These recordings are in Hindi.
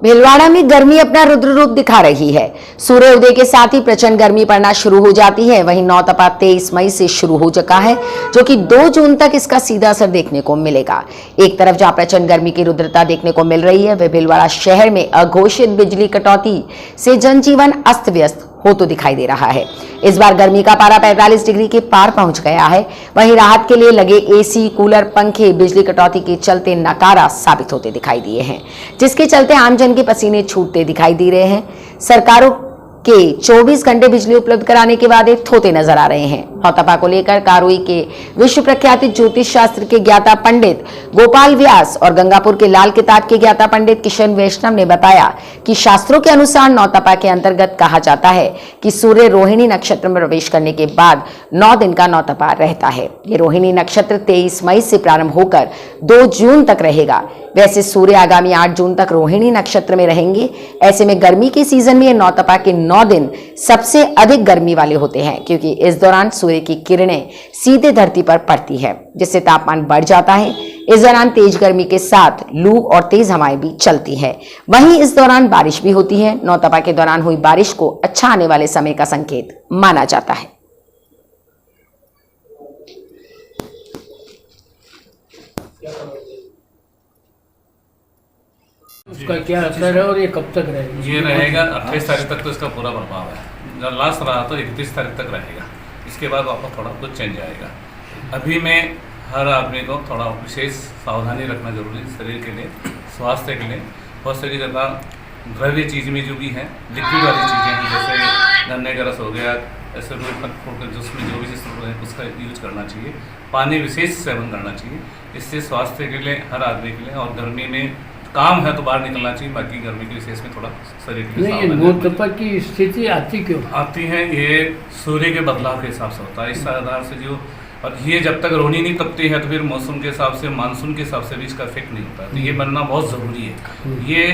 भीलवाड़ा में गर्मी अपना रुद्र रूप दिखा रही है। सूर्य उदय के साथ ही प्रचंड गर्मी पड़ना शुरू हो जाती है। वहीं नौतपा 23 मई से शुरू हो चुका है, जो कि 2 जून तक इसका सीधा असर देखने को मिलेगा। एक तरफ जहां प्रचंड गर्मी की रुद्रता देखने को मिल रही है, वह भीलवाड़ा शहर में अघोषित बिजली कटौती से जनजीवन अस्त व्यस्त हो तो दिखाई दे रहा है। इस बार गर्मी का पारा 45 डिग्री के पार पहुंच गया है। वहीं राहत के लिए लगे एसी, कूलर, पंखे बिजली कटौती के चलते नकारा साबित होते दिखाई दिए हैं, जिसके चलते आमजन के पसीने छूटते दिखाई दे रहे हैं। सरकारों के 24 घंटे बिजली उपलब्ध कराने के वादे थोते नजर आ रहे हैं। नौतपा को लेकर कारोई के विश्व प्रख्यात ज्योतिष शास्त्र के ज्ञाता पंडित गोपाल व्यास और गंगापुर के लाल किताब के ज्ञाता पंडित किशन वैष्णव ने बताया कि शास्त्रों के अनुसार नौतपा के अंतर्गत कहा जाता है कि सूर्य रोहिणी नक्षत्र में प्रवेश करने के बाद 9 दिन का नौतपा रहता है। ये रोहिणी नक्षत्र 23 मई से प्रारंभ होकर 2 जून तक रहेगा। वैसे सूर्य आगामी 8 जून तक रोहिणी नक्षत्र में रहेंगे। ऐसे में गर्मी के सीजन में नौतपा के 9 दिन सबसे अधिक गर्मी वाले होते हैं, क्योंकि इस दौरान सूर्य की किरणें सीधे धरती पर पड़ती है, जिससे तापमान बढ़ जाता है। इस दौरान तेज गर्मी के साथ लू और तेज हवाएं भी चलती है। वहीं इस दौरान बारिश भी होती है। नौतपा के दौरान हुई बारिश को अच्छा आने वाले समय का संकेत माना जाता है। उसका क्या असर है और ये कब तक रहेगा? ये रहेगा 28 तारीख तक तो इसका पूरा प्रभाव है। जब लास्ट रहा तो 31 तारीख तक रहेगा। इसके बाद वापस थोड़ा कुछ चेंज आएगा। अभी में हर आदमी को थोड़ा विशेष सावधानी रखना जरूरी है शरीर के लिए, स्वास्थ्य के लिए। बहुत सारी जगह द्रव्य चीज़ में जो भी है, लिक्विड वाली चीज़ें हैं, जैसे गन्ने का रस हो गया, ऐसे जूस में जो भी चीज़ है उसका यूज करना चाहिए। पानी विशेष सेवन करना चाहिए। इससे स्वास्थ्य के लिए हर आदमी के लिए, और गर्मी में काम है तो बाहर निकलना चाहिए। बाकी गर्मी के विशेष में थोड़ा शरीर के लिए नौतपा की स्थिति आती क्यों आती है? ये सूर्य के बदलाव के हिसाब से होता है। इस आधार से जो, और ये जब तक रोहिणी नहीं तपती है तो फिर मौसम के हिसाब से, मानसून के हिसाब से भी इसका इफेक्ट नहीं होता। तो ये बनना बहुत ज़रूरी है। ये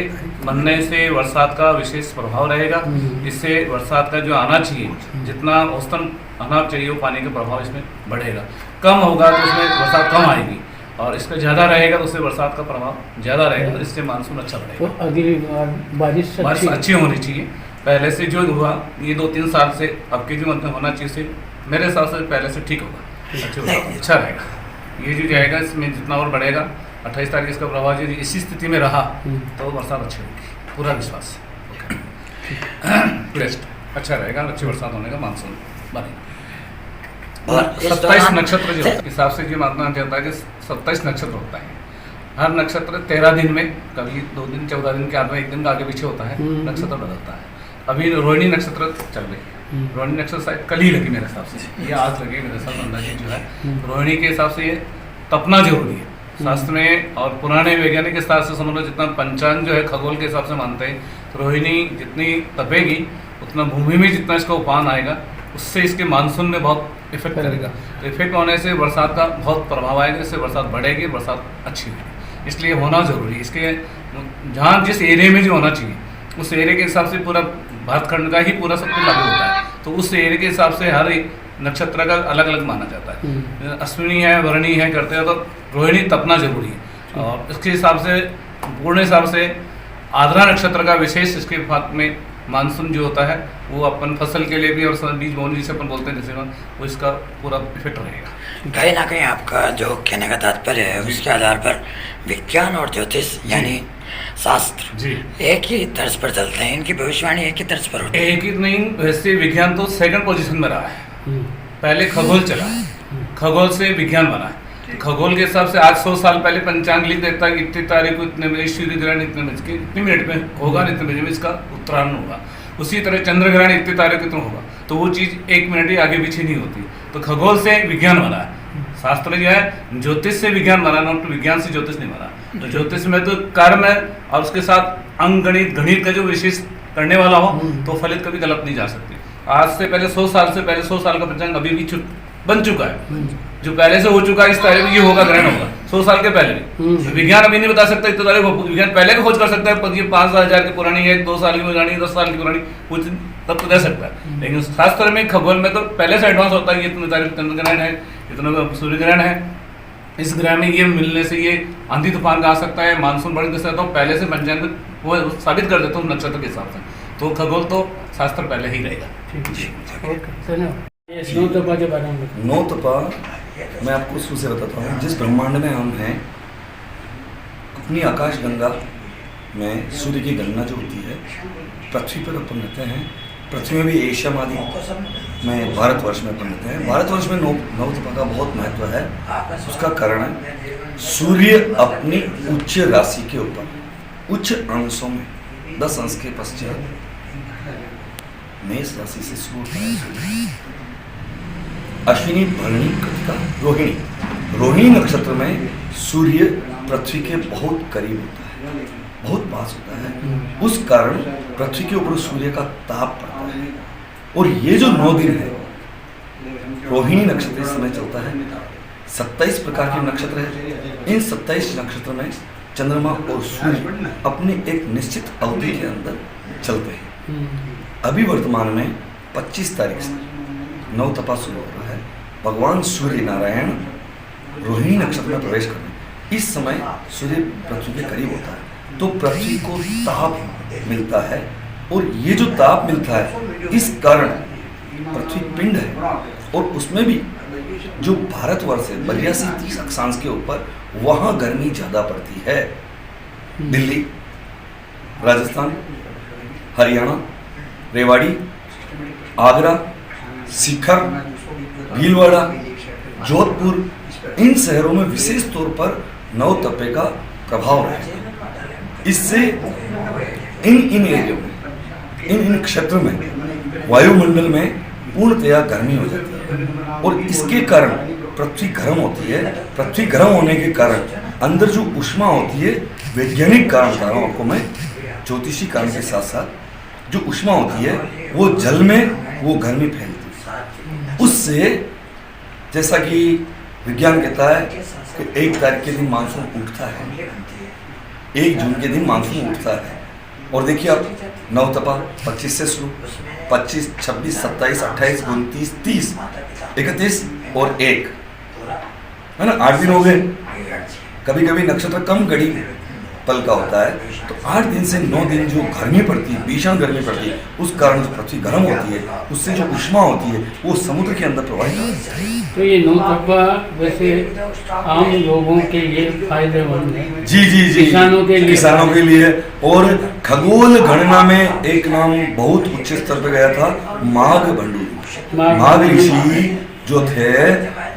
बनने से बरसात का विशेष प्रभाव रहेगा। इससे बरसात का जो आना चाहिए, जितना औसतन आना चाहिए, वो पानी का प्रभाव इसमें बढ़ेगा। कम होगा तो उसमें बरसात कम आएगी, और इसका ज़्यादा रहेगा तो उससे बरसात का प्रभाव ज़्यादा रहेगा। इससे मानसून अच्छा बढ़ेगा। तो अगली बार बारिश अच्छी होनी चाहिए। पहले से जो हुआ ये 2-3 साल से अब के जो मतलब होना चाहिए, से मेरे हिसाब से पहले से ठीक होगा, अच्छा रहेगा। ये जो जाएगा इसमें जितना और बढ़ेगा, 28 तारीख इसका प्रभाव यदि इसी स्थिति में रहा तो बरसात अच्छी होगी, पूरा विश्वास बेस्ट अच्छा रहेगा। अच्छी बरसात होने का मानसून बनेगा। और 27 नक्षत्र जो हिसाब से जो मानना चाहता है कि 27 नक्षत्र होता है। हर नक्षत्र 13 दिन में, कभी 2 दिन 14 दिन के आगे 1 दिन का आगे पीछे होता है, नक्षत्र बदलता है। अभी रोहिणी नक्षत्र चल रही है। रोहिणी नक्षत्र शायद कल ही लगी मेरे हिसाब से, ये आज लगे मेरे हिसाब से अंदाजे जो है। रोहिणी के हिसाब से ये तपना जरूरी है शास्त्र में, और पुराने वैज्ञानिक के हिसाब से समझ लो, जितना पंचांग जो है खगोल के हिसाब से मानते हैं, तो रोहिणी जितनी तपेगी उतना भूमि में जितना इसका उफान आएगा, उससे इसके मानसून में बहुत इफेक्ट करेगा। तो इफेक्ट होने से बरसात का बहुत प्रभाव आएगा। इससे बरसात बढ़ेगी, बरसात अच्छी होगी। इसलिए होना जरूरी है। इसके जहाँ जिस एरिया में जो होना चाहिए, उस एरिया के हिसाब से पूरा भारतखंड का ही पूरा सब कुछ लागू होता है। तो उस एरिया के हिसाब से हर एक नक्षत्र का अलग अलग माना जाता है। अश्विनी है, भरणी है करते हैं, तो रोहिणी तपना जरूरी है। और इसके हिसाब से, पूर्ण हिसाब से आद्रा नक्षत्र का विशेष इसके भाग में मानसून जो होता है, वो अपन फसल के लिए भी, और बीज बोनी जिसे अपन बोलते हैं, जैसे वो इसका पूरा इफेक्ट रहेगा। कहीं ना कहीं आपका जो कहने का तात्पर्य है, उसके आधार पर विज्ञान और ज्योतिष यानी शास्त्र जी एक ही तर्ज पर चलते हैं। इनकी भविष्यवाणी एक ही तर्ज पर होती है। एक ही नहीं, वैसे विज्ञान तो 2nd पोजीशन में रहा है। पहले खगोल चला है, खगोल से विज्ञान बना है। खगोल के हिसाब से आज 100 साल पहले पंचांग लिख देता है कि इतनी तारीख को इतने बजे सूर्य ग्रहण इतने बजे इतने मिनट में होगा, इतने बजे में इसका उत्तरायण होगा। उसी तरह चंद्र ग्रहण इतनी तारीख को इतना होगा, तो वो चीज़ 1 मिनट ही आगे पीछे नहीं होती। तो खगोल से विज्ञान बना है। शास्त्र जो है ज्योतिष से विज्ञान बना, नॉट विज्ञान से ज्योतिष नहीं बना। तो ज्योतिष में तो कर्म है, और उसके साथ अंगणित गणित का जो विशेष करने वाला हो तो फलित कभी गलत नहीं जा सकती। आज से पहले 100 साल से पहले 100 साल का पंचांग अभी भी बन चुका है, जो पहले से हो चुका है। इस तारीख में ये होगा, ग्रहण होगा 100 साल के पहले। विज्ञान अभी नहीं बता सकता इतने तारीख। विज्ञान पहले का खोज कर सकता है, ये 5,000 की पुरानी है, 2 साल की पुरानी, 10 साल की पुरानी, कुछ तब तो दे सकता है। लेकिन शास्त्र में, खगोल में तो पहले से एडवांस होता है। ये इतने तारीख चंद्र ग्रहण है, इतना सूर्य ग्रहण है, इस ग्रह में ये मिलने से ये आंधी तूफान का आ सकता है, मानसून बढ़ने के साथ तो पहले से बन जाएंगे, वो साबित कर देता हूँ नक्षत्र के हिसाब से। तो खगोल तो शास्त्र पहले ही रहेगा। ओके धन्यवाद। ये नौ तपा के बारे में बताइए। नौ तपा मैं आपको शुरू से बताता हूँ। जिस ब्रह्मांड में हम हैं, अपनी आकाश गंगा में सूर्य की गणना जो होती है, पृथ्वी पर अपन रहते हैं। पृथ्वी में भी एशिया महाद्वीप में भारतवर्ष में अपन रहते हैं। भारतवर्ष में नौ तपा का बहुत महत्व है। उसका कारण है सूर्य अपनी उच्च राशि के ऊपर उच्च अंशों में 10 अंश के पश्चात मेष राशि से शुरू होता है सूर्य। अश्विनी, भरणी, कृतिका, रोहिणी। रोहिणी नक्षत्र में सूर्य पृथ्वी के बहुत करीब होता है, बहुत पास होता है। उस कारण पृथ्वी के ऊपर सूर्य का ताप पड़ता है। और ये जो 9 दिन है, रोहिणी नक्षत्र इस समय चलता है। 27 प्रकार के नक्षत्र है। इन 27 नक्षत्र में चंद्रमा और सूर्य अपने एक निश्चित अवधि के अंदर चलते हैं। अभी वर्तमान में 25 तारीख से नौ तपा शुरू हो रहा है। भगवान सूर्य नारायण रोहिणी नक्षत्र में प्रवेश कर रहे हैं। इस समय सूर्य पृथ्वी के करीब होता है, तो पृथ्वी को ताप मिलता है। और ये जो ताप मिलता है, इस कारण पृथ्वी पिंड है और उसमें भी जो भारतवर्ष है 82-30 अक्षांश के ऊपर, वहाँ गर्मी ज़्यादा पड़ती है। दिल्ली, राजस्थान, हरियाणा, रेवाड़ी, आगरा, सीकर, भीलवाड़ा, जोधपुर, इन शहरों में विशेष तौर पर नौ तपे का प्रभाव रहेगा। इससे इन एरियो में, इन क्षेत्र में वायुमंडल में पूर्णतया गर्मी हो जाती है और इसके कारण पृथ्वी गर्म होती है। पृथ्वी गर्म होने के कारण अंदर जो ऊष्मा होती है, वैज्ञानिक कारण बता रहा हूँ आपको मैं, ज्योतिषी कारण के साथ साथ जो ऊष्मा होती है वो जल में वो गर्मी फैलती है। उससे जैसा कि विज्ञान कहता है कि 1 तारीख के दिन मानसून उठता है, 1 जून के दिन मानसून उठता है। और देखिए आप नौ तपा 25 से शुरू, 25, 26, 27, 28, 29, 30, 31 और 1 है ना, 8 दिन हो गए। कभी कभी नक्षत्र कम घड़ी पल का होता है, तो 8 दिन से 9 दिन जो गर्मी पड़ती है, भीषण गर्मी पड़ती है, उस कारण जो पृथ्वी गर्म होती है, उससे जो ऊष्मा होती है वो समुद्र के अंदर प्रवाहित होती है। तो ये नौ तपा वैसे आम लोगों के लिए फायदेमंद है। जी जी जी, किसानों के लिए। और खगोल गणना में एक नाम बहुत उच्च स्तर पर गया था, माघ भंडू। माघ ऋषि जो थे,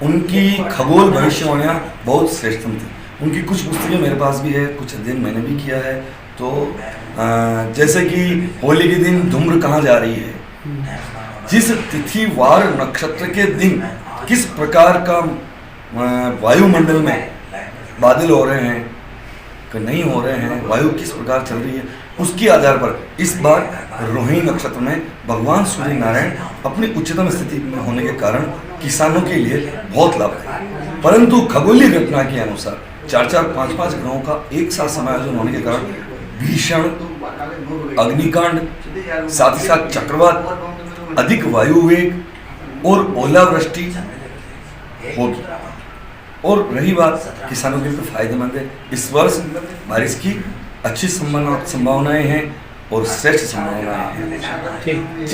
उनकी खगोल भविष्यवाणियाँ बहुत श्रेष्ठतम थी। उनकी कुछ पुस्तकें मेरे पास भी है, कुछ अध्ययन मैंने भी किया है। तो जैसे कि होली के दिन धूम्र कहाँ जा रही है, जिस तिथि वार नक्षत्र के दिन किस प्रकार का वायुमंडल में बादल हो रहे हैं कि नहीं हो रहे हैं, वायु किस प्रकार चल रही है, उसके आधार पर इस बार रोहिणी नक्षत्र में भगवान सूर्य नारायण अपनी उच्चतम स्थिति में होने के कारण किसानों के लिए बहुत लाभदायक है। परंतु खगोलीय घटना के अनुसार 4-4, 5-5 ग्रहों का एक साथ समायोजन होने के कारण भीषण अग्निकांड, साथ ही साथ चक्रवात, अधिक वायु वेग और ओलावृष्टि होगी। और रही बात किसानों के लिए फायदेमंद है। इस वर्ष बारिश की अच्छी संभावनाएं हैं और श्रेष्ठ संभावनाएं हैं। ठीक।